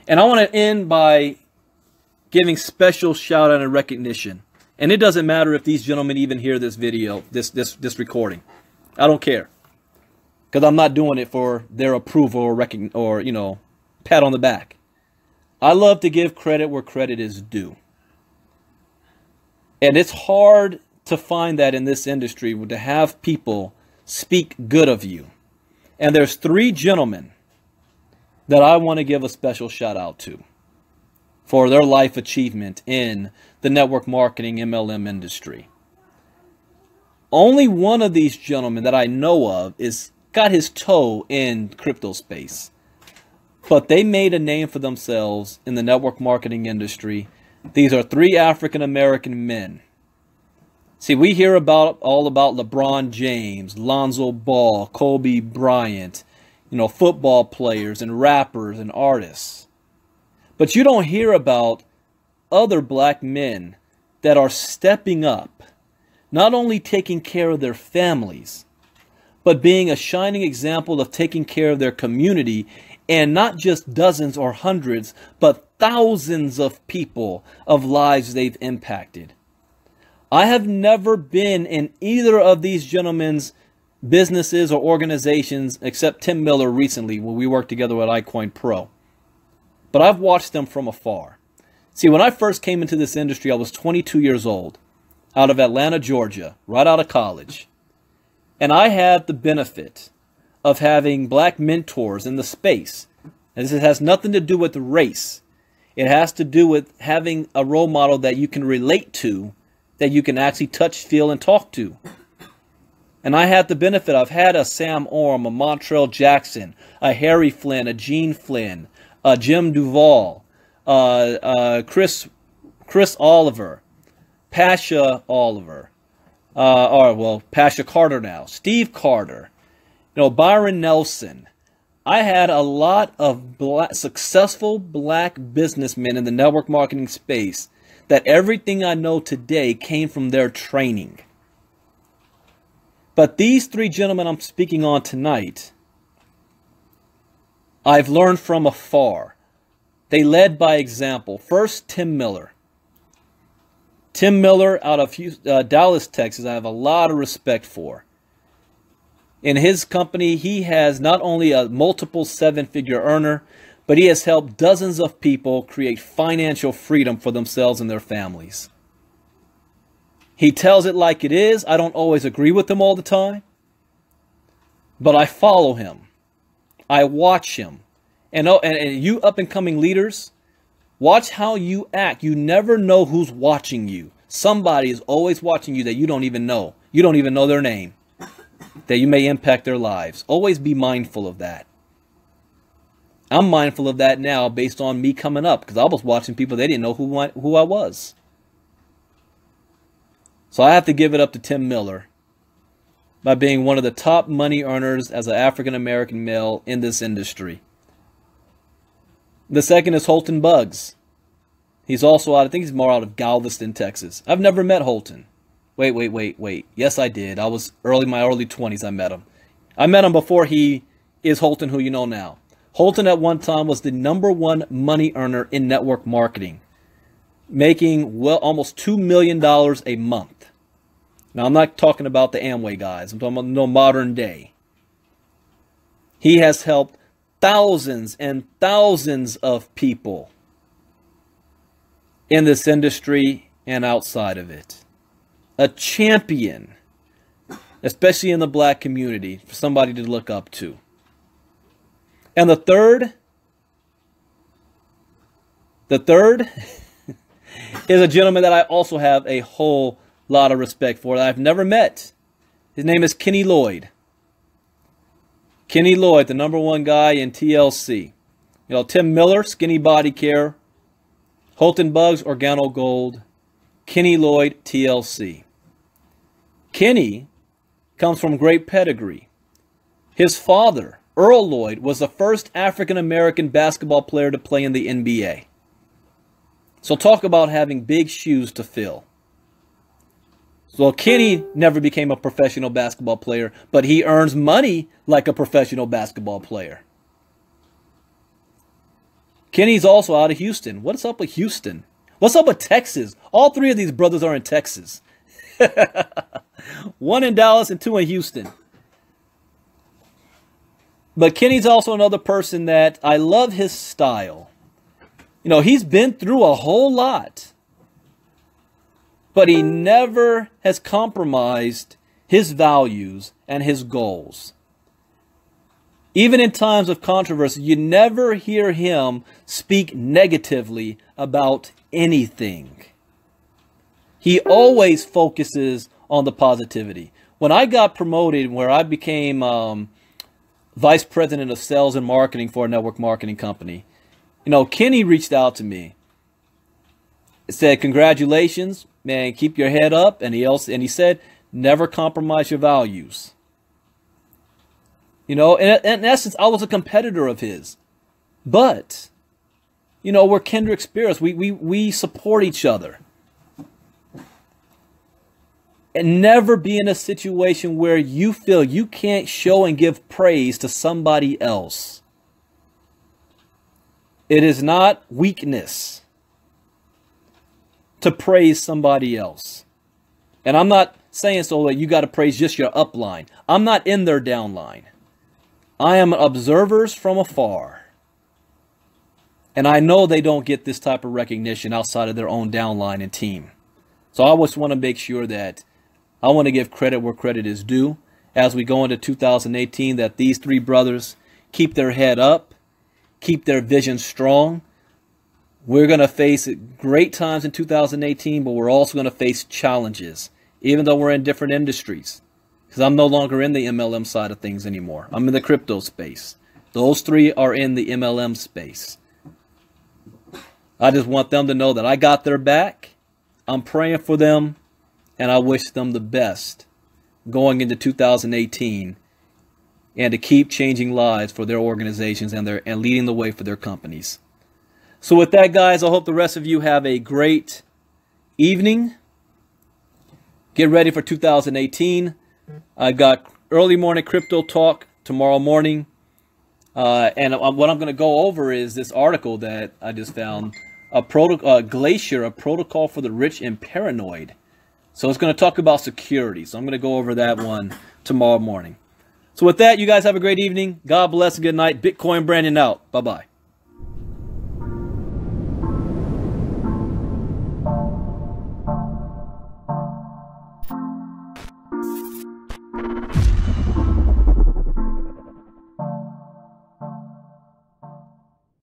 And I want to end by giving special shout out and recognition. And it doesn't matter if these gentlemen even hear this video, this recording. I don't care. Because I'm not doing it for their approval or you know, pat on the back. I love to give credit where credit is due. And it's hard to find that in this industry, to have people speak good of you. And there's 3 gentlemen that I want to give a special shout out to for their life achievement in the network marketing MLM industry. Only one of these gentlemen that I know of is got his toe in crypto space, but they made a name for themselves in the network marketing industry. These are 3 African American men. See, we hear all about LeBron James, Lonzo Ball, Kobe Bryant, you know, football players and rappers and artists. But you don't hear about other black men that are stepping up, not only taking care of their families, but being a shining example of taking care of their community, and not just dozens or hundreds, but thousands of people, of lives they've impacted. I have never been in either of these gentlemen's businesses or organizations except Tim Miller recently when we worked together at iCoin Pro. But I've watched them from afar. See, when I first came into this industry, I was 22 years old, out of Atlanta, Georgia, right out of college. And I had the benefit of having black mentors in the space. And this has nothing to do with race. It has to do with having a role model that you can relate to, that you can actually touch, feel, and talk to. And I had the benefit. I've had a Sam Orm, a Montrell Jackson, a Harry Flynn, a Gene Flynn, a Jim Duvall, Chris Oliver, Pasha Oliver, Pasha Carter now, Steve Carter, you know, Byron Nelson. I had a lot of successful black businessmen in the network marketing space that everything I know today came from their training. But these 3 gentlemen I'm speaking on tonight, I've learned from afar. They led by example. First, Tim Miller. Tim Miller out of Dallas, Texas, I have a lot of respect for. In his company, he has not only a multiple 7-figure earner, but he has helped dozens of people create financial freedom for themselves and their families. He tells it like it is. I don't always agree with him all the time, but I follow him. I watch him. And you up-and-coming leaders, watch how you act. You never know who's watching you. Somebody is always watching you that you don't even know. You don't even know their name, that you may impact their lives. Always be mindful of that. I'm mindful of that now based on me coming up, because I was watching people, they didn't know who I was. So I have to give it up to Tim Miller by being one of the top money earners as an African-American male in this industry. The second is Holton Buggs. He's also I think he's more out of Galveston, Texas. I've never met Holton. Wait. Yes, I did. I was my early 20s I met him. I met him before he is Holton who you know now. Holton at one time was the #1 money earner in network marketing, making almost $2 million a month. Now, I'm not talking about the Amway guys. I'm talking about no modern day. He has helped thousands and thousands of people in this industry and outside of it. A champion, especially in the black community, for somebody to look up to. And the third is a gentleman that I also have a whole lot of respect for that I've never met. His name is Kenny Loyd. Kenny Loyd, the #1 guy in TLC. You know, Tim Miller, Skinny Body Care. Holton Buggs, Organo Gold. Kenny Loyd, TLC. Kenny comes from great pedigree. His father, Earl Loyd, was the first African-American basketball player to play in the NBA. So talk about having big shoes to fill. So Kenny never became a professional basketball player, but he earns money like a professional basketball player. Kenny's also out of Houston. What's up with Houston? What's up with Texas? All three of these brothers are in Texas. One in Dallas and two in Houston. But Kenny's also another person that I love his style. You know, he's been through a whole lot. But he never has compromised his values and his goals. Even in times of controversy, you never hear him speak negatively about anything. He always focuses on the positivity. When I got promoted, where I became vice president of sales and marketing for a network marketing company, you know, Kenny reached out to me. Said, "Congratulations, man, keep your head up." And he said, "Never compromise your values." You know, in essence, I was a competitor of his. But, you know, we're kindred spirits. We support each other. And never be in a situation where you feel you can't show and give praise to somebody else. It is not weakness to praise somebody else. And I'm not saying so that you got to praise just your upline. I'm not in their downline. I am observers from afar. And I know they don't get this type of recognition outside of their own downline and team. So I just want to make sure that I want to give credit where credit is due as we go into 2018, that these three brothers keep their head up, keep their vision strong. We're going to face great times in 2018, but we're also going to face challenges, even though we're in different industries. Because I'm no longer in the MLM side of things anymore. I'm in the crypto space. Those three are in the MLM space. I just want them to know that I got their back. I'm praying for them. And I wish them the best going into 2018 and to keep changing lives for their organizations and leading the way for their companies. So with that, guys, I hope the rest of you have a great evening. Get ready for 2018. I got early morning crypto talk tomorrow morning. And what I'm going to go over is this article that I just found, Glacier, a protocol for the rich and paranoid. So it's going to talk about security. So I'm going to go over that one tomorrow morning. So with that, you guys have a great evening. God bless and good night. Bitcoin Brandon out. Bye-bye.